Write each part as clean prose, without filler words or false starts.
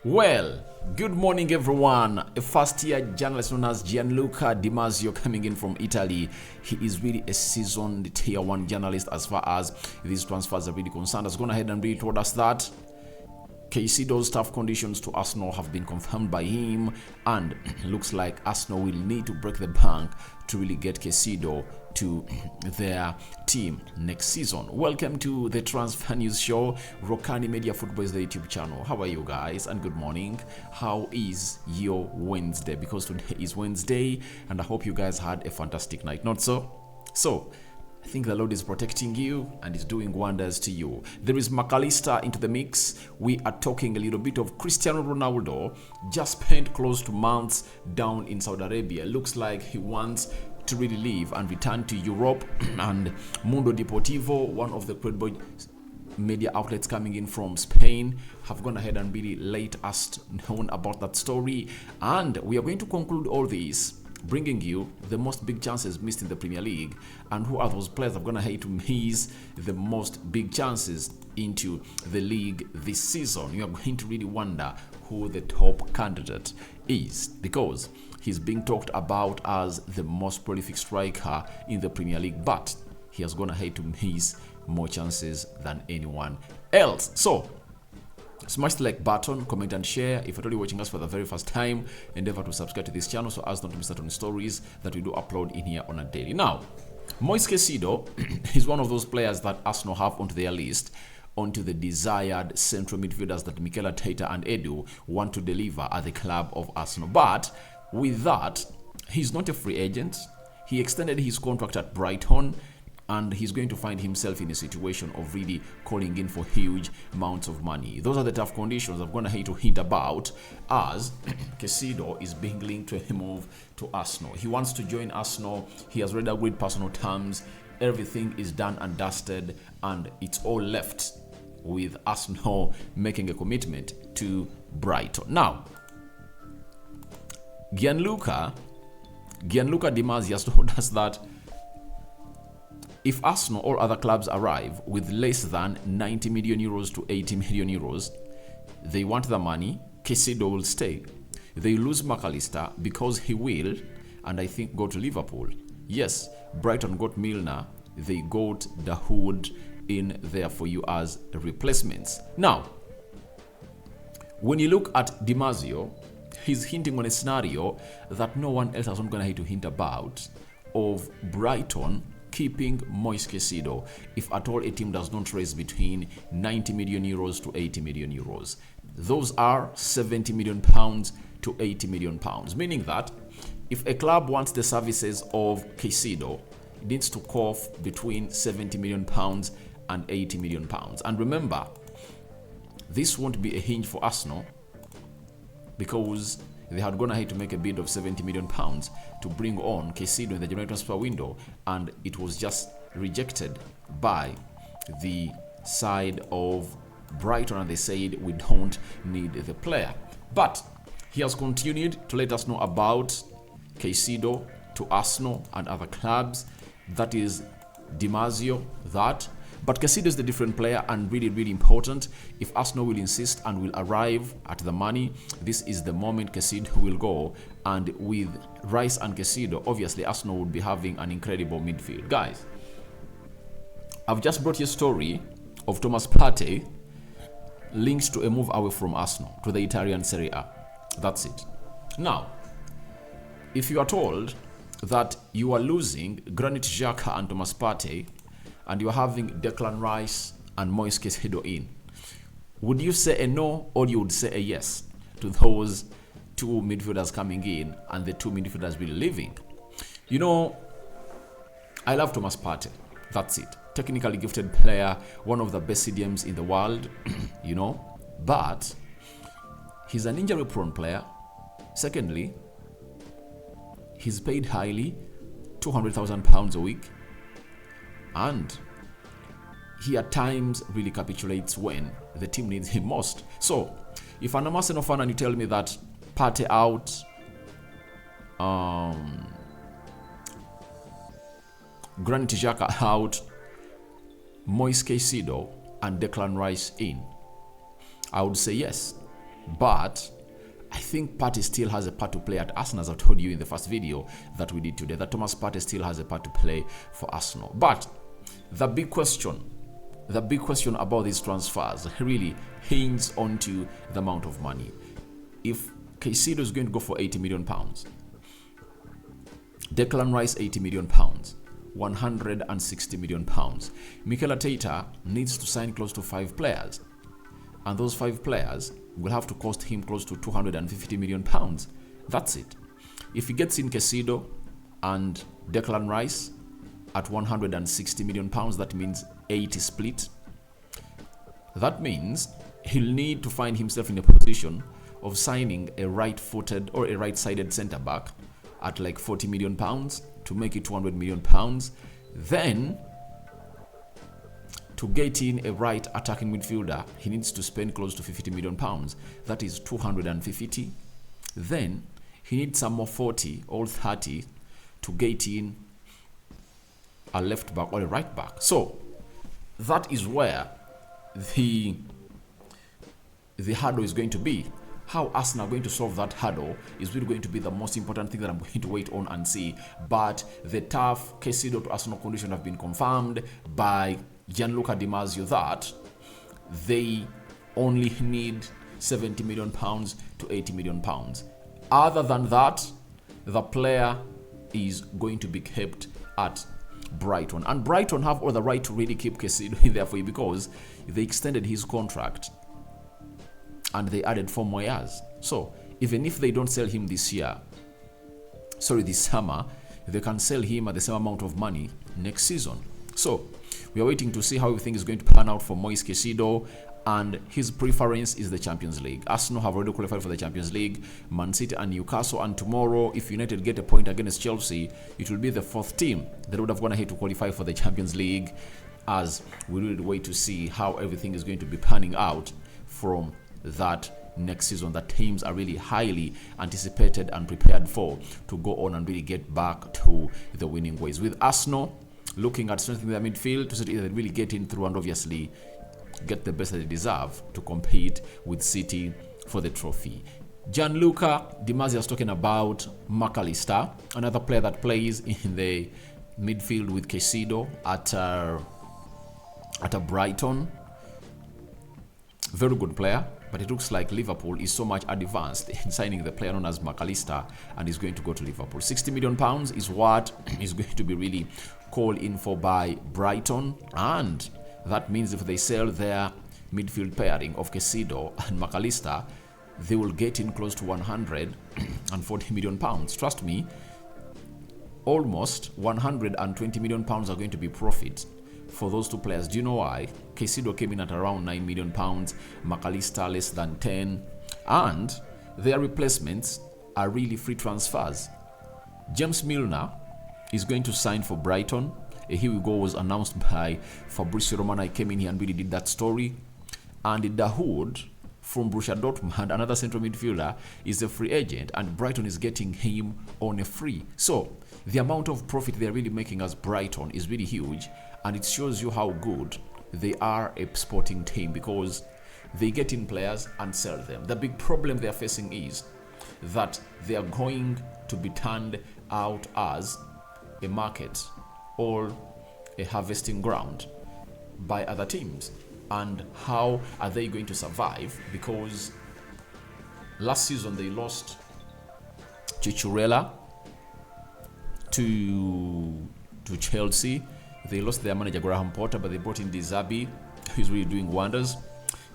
Well, good morning everyone. A first-year journalist known as Gianluca Di Marzio coming in from Italy. He is really a seasoned tier 1 journalist as far as these transfers are really concerned. Has gone ahead and really told us that Caicedo's tough conditions to Arsenal have been confirmed by him, and looks like Arsenal will need to break the bank to really get Caicedo to their team next season. Welcome to the Transfer News Show. Rokani Media Football is the YouTube channel. How are you guys? And good morning. How is your Wednesday? Because today is Wednesday, and I hope you guys had a fantastic night. Not so? So, I think the Lord is protecting you and is doing wonders to you. There is McAllister into the mix. We are talking a little bit of Cristiano Ronaldo. Just spent close to months down in Saudi Arabia. Looks like he wants to really leave and return to Europe. And Mundo Deportivo, one of the credible media outlets coming in from Spain, have gone ahead and really let us know about that story. And we are going to conclude all this, bringing you the most big chances missed in the Premier League, and who are those players that are going to hate to miss the most big chances into the league this season. You are going to really wonder who the top candidate is, because he's being talked about as the most prolific striker in the Premier League, but he has gone ahead to miss more chances than anyone else. So smash the like button, comment and share. If you're already watching us for the very first time, endeavor to subscribe to this channel so as not to miss out on stories that we do upload in here on a daily. Now, Moises Caicedo is one of those players that Arsenal have onto their list, onto the desired central midfielders that Mikel Arteta and Edu want to deliver at the club of Arsenal. But with that, he's not a free agent. He extended his contract at Brighton, and he's going to find himself in a situation of really calling in for huge amounts of money. Those are the tough conditions I'm going to hate to hint about, as Caicedo is being linked to a move to Arsenal. He wants to join Arsenal. He has already agreed personal terms. Everything is done and dusted, and it's all left with Arsenal making a commitment to Brighton. Now, Gianluca Di Marzio has told us that if Arsenal or other clubs arrive with less than 90 million euros to 80 million euros, they want the money, Caicedo will stay. They lose McAllister because he will, and I think, go to Liverpool. Yes, Brighton got Milner, they got Dahoud in there for you as replacements. Now, when you look at Di Marzio, he's hinting on a scenario that no one else has going to hint about, of Brighton keeping Moises Caicedo if at all a team does not raise between 90 million euros to 80 million euros. Those are 70 million pounds to 80 million pounds, meaning that if a club wants the services of Caicedo, it needs to cough between 70 million pounds and 80 million pounds. And remember, this won't be a hinge for Arsenal, because they had gone ahead to make a bid of 70 million pounds to bring on Caicedo in the January transfer window, and it was just rejected by the side of Brighton, and they said we don't need the player. But he has continued to let us know about Caicedo to Arsenal and other clubs. That is Di Marzio, that. But Caicedo is the different player, and really, really important. If Arsenal will insist and will arrive at the money, this is the moment Caicedo will go. And with Rice and Caicedo, obviously Arsenal would be having an incredible midfield. Guys, I've just brought you a story of Thomas Partey linked to a move away from Arsenal to the Italian Serie A. That's it. Now, if you are told that you are losing Granit Xhaka and Thomas Partey, and you're having Declan Rice and Moises Caicedo in, would you say a no, or you would say a yes to those two midfielders coming in and the two midfielders really leaving? You know, I love Thomas Partey. That's it. Technically gifted player, one of the best CDMs in the world, you know, but he's an injury-prone player. Secondly, he's paid highly, £200,000 a week. And he at times really capitulates when the team needs him most. So, if I'm a Arsenal fan and you tell me that Partey out, Granit Xhaka out, Moises Caicedo and Declan Rice in, I would say yes. But I think Partey still has a part to play at Arsenal, as I told you in the first video that we did today, that Thomas Partey still has a part to play for Arsenal. But the big question about these transfers really hinges onto the amount of money. If Caicedo is going to go for £80 million, Declan Rice £80 million, £160 million, Mikel Arteta needs to sign close to 5 players, and those 5 players will have to cost him close to £250 million. That's it. If he gets in Caicedo and Declan Rice at £160 million, that means 80 split. That means he'll need to find himself in a position of signing a right-footed or a right-sided centre-back at like £40 million to make it £200 million. Then, to get in a right attacking midfielder, he needs to spend close to £50 million. That is 250. Then, he needs some more 40 or 30 to get in a left back or a right back. So, that is where the hurdle is going to be. How Arsenal are going to solve that hurdle is really going to be the most important thing that I'm going to wait on and see. But the tough Caicedo to Arsenal condition have been confirmed by Gianluca Di Marzio that they only need £70 million to £80 million. Other than that, the player is going to be kept at Brighton. And Brighton have all the right to really keep Caicedo in there for you because they extended his contract and they added 4 more years. So even if they don't sell him this summer, they can sell him at the same amount of money next season. So we are waiting to see how everything is going to pan out for Moises Caicedo, and his preference is the Champions League. Arsenal have already qualified for the Champions League, Man City and Newcastle, and tomorrow, if United get a point against Chelsea, it will be the 4th team that would have gone ahead to qualify for the Champions League, as we really wait to see how everything is going to be panning out from that next season that teams are really highly anticipated and prepared for, to go on and really get back to the winning ways. With Arsenal looking at strengthening their midfield to see if they really get in through and obviously get the best that they deserve to compete with City for the trophy. Gianluca Di Marzio is talking about McAllister, another player that plays in the midfield with Caicedo at a Brighton. Very good player, but it looks like Liverpool is so much advanced in signing the player known as McAllister, and is going to go to Liverpool. £60 million is what is going to be really called in for by Brighton, and that means if they sell their midfield pairing of Caicedo and McAllister, they will get in close to £140 million. Trust me, almost £120 million are going to be profit for those 2 players. Do you know why? Caicedo came in at around £9 million, McAllister less than 10, and their replacements are really free transfers. James Milner is going to sign for Brighton. Here we go, was announced by Fabrizio Romano. I came in here and really did that story. And Dahoud from Borussia Dortmund, another central midfielder, is a free agent, and Brighton is getting him on a free. So the amount of profit they're really making as Brighton is really huge, and it shows you how good they are a sporting team, because they get in players and sell them. The big problem they're facing is that they are going to be turned out as a market or a harvesting ground by other teams. And how are they going to survive? Because last season they lost Cucurella to Chelsea. They lost their manager Graham Potter, but they brought in Dizabi, who's really doing wonders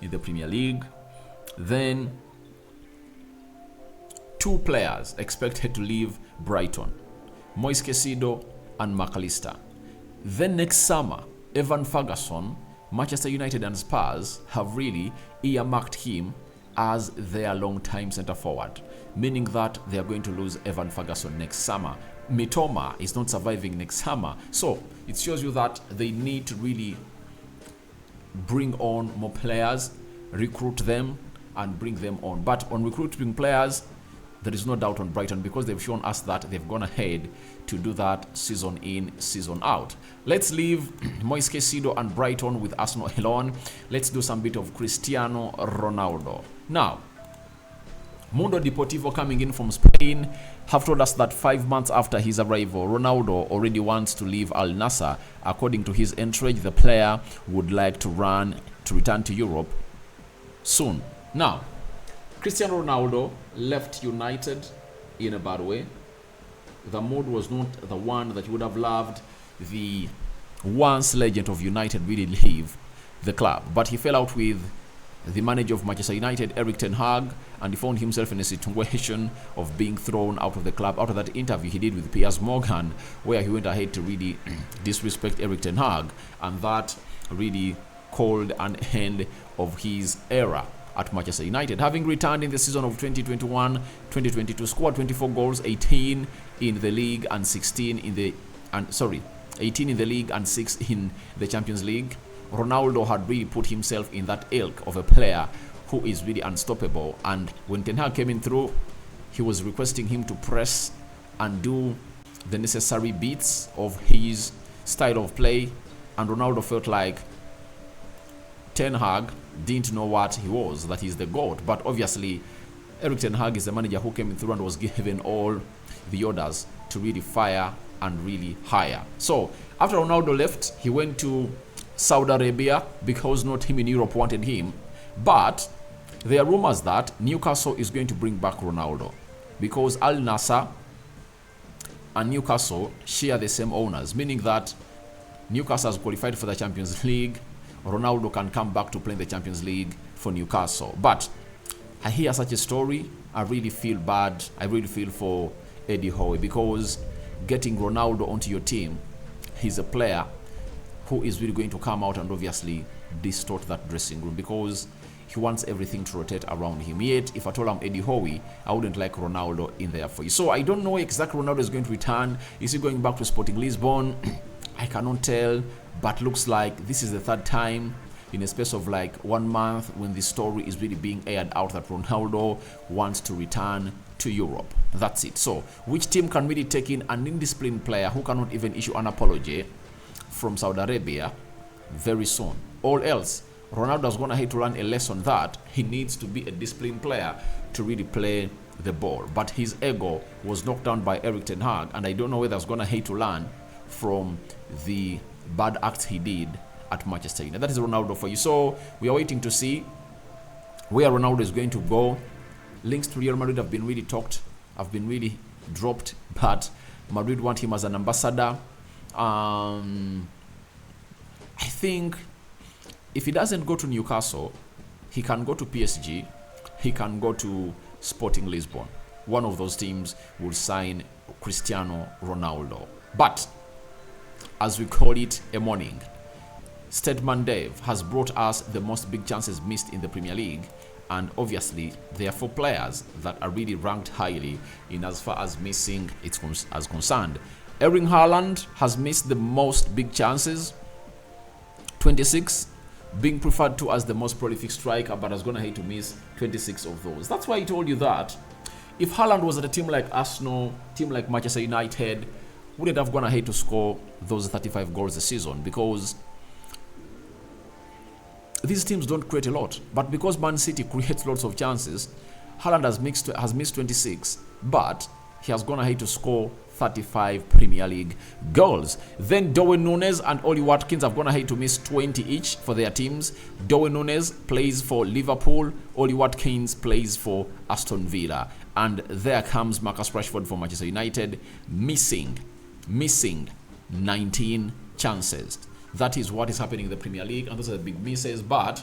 in the Premier League. Then 2 players expected to leave Brighton, Moises Caicedo and McAllister. Then next summer, Evan Ferguson, Manchester United and Spurs have really earmarked him as their long-time centre forward, meaning that they are going to lose Evan Ferguson next summer. Mitoma is not surviving next summer. So it shows you that they need to really bring on more players, recruit them and bring them on. But on recruiting players, there is no doubt on Brighton, because they've shown us that they've gone ahead to do that season in, season out. Let's leave Moises Caicedo and Brighton with Arsenal alone. Let's do some bit of Cristiano Ronaldo. Now, Mundo Deportivo, coming in from Spain, have told us that 5 months after his arrival, Ronaldo already wants to leave Al Nassr. According to his entourage, the player would like to return to Europe soon. Now, Cristiano Ronaldo left United in a bad way. The mood was not the one that you would have loved the once legend of United really leave the club, but he fell out with the manager of Manchester United, Erik ten Hag, and he found himself in a situation of being thrown out of the club after that interview he did with Piers Morgan, where he went ahead to really disrespect Erik ten Hag, and that really called an end of his era at Manchester United. Having returned in the season of 2021-2022, scored 24 goals, 18 in the league and 18 in the league and 6 in the Champions League. Ronaldo had really put himself in that ilk of a player who is really unstoppable, and when Ten Hag came in through, he was requesting him to press and do the necessary beats of his style of play, and Ronaldo felt like Ten Hag didn't know what he was, that he's the GOAT. But obviously Erik ten Hag is the manager who came in through and was given all the orders to really fire and really hire. So after Ronaldo left, he went to Saudi Arabia because no team in Europe wanted him. But there are rumors that Newcastle is going to bring back Ronaldo because Al Nassr and Newcastle share the same owners, meaning that Newcastle has qualified for the Champions League. Ronaldo can come back to play in the Champions League for Newcastle. But I hear such a story, I really feel bad. I really feel for Eddie Howe, because getting Ronaldo onto your team, he's a player who is really going to come out and obviously distort that dressing room, because he wants everything to rotate around him. Yet, if I told him Eddie Howe, I wouldn't like Ronaldo in there for you. So I don't know exactly Ronaldo is going to return. Is he going back to Sporting Lisbon? I cannot tell, but looks like this is the third time in a space of like 1 month when the story is really being aired out that Ronaldo wants to return to Europe. That's it. So which team can really take in an indisciplined player who cannot even issue an apology from Saudi Arabia very soon? All else, Ronaldo's gonna have to learn a lesson that he needs to be a disciplined player to really play the ball. But his ego was knocked down by Erik ten Hag, and I don't know whether he's gonna have to learn from the bad acts he did at Manchester United. That is Ronaldo for you. So we are waiting to see where Ronaldo is going to go. Links to Real Madrid have been really dropped, but Madrid want him as an ambassador. I think if he doesn't go to Newcastle, he can go to PSG, he can go to Sporting Lisbon. One of those teams will sign Cristiano Ronaldo. But as we call it a morning, Statman Dave has brought us the most big chances missed in the Premier League, and obviously there are 4 players that are really ranked highly in as far as missing as concerned. Erling Haaland has missed the most big chances, 26, being preferred to as the most prolific striker, but has gonna hate to miss 26 of those. That's why I told you that if Haaland was at a team like Arsenal, team like Manchester United, wouldn't have gone ahead to score those 35 goals a season, because these teams don't create a lot. But because Man City creates lots of chances, Haaland has missed 26, but he has gone ahead to score 35 Premier League goals. Then Darwin Núñez and Oli Watkins have gone ahead to miss 20 each for their teams. Darwin Núñez plays for Liverpool, Oli Watkins plays for Aston Villa. And there comes Marcus Rashford for Manchester United, missing 19 chances. That is what is happening in the Premier League, and those are the big misses. But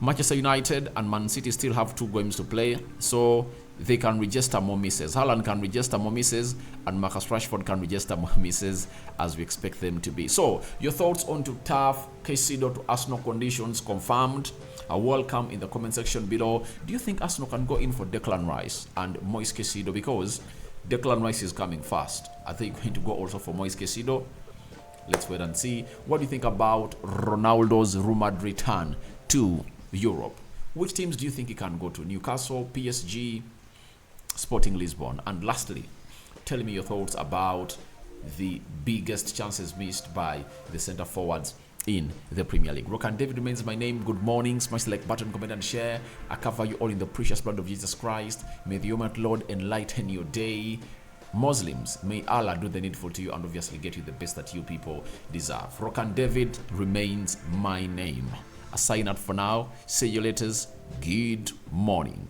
Manchester United and Man City still have 2 games to play, so they can register more misses. Haaland can register more misses, and Marcus Rashford can register more misses, as we expect them to be. So your thoughts on to tough Caicedo to Arsenal conditions confirmed are welcome in the comment section below. Do you think Arsenal can go in for Declan Rice and Moises Caicedo? Because Declan Rice is coming fast. Are they going to go also for Moises Caicedo? Let's wait and see. What do you think about Ronaldo's rumored return to Europe? Which teams do you think he can go to? Newcastle, PSG, Sporting Lisbon? And lastly, tell me your thoughts about the biggest chances missed by the centre forwards in the Premier League. Rokani David remains my name. Good morning. Smash the like button, comment and share. I cover you all in the precious blood of Jesus Christ. May the Almighty Lord enlighten your day. Muslims, may Allah do the needful to you and obviously get you the best that you people deserve. Rokani David remains my name. I sign out for now. See you later. Good morning.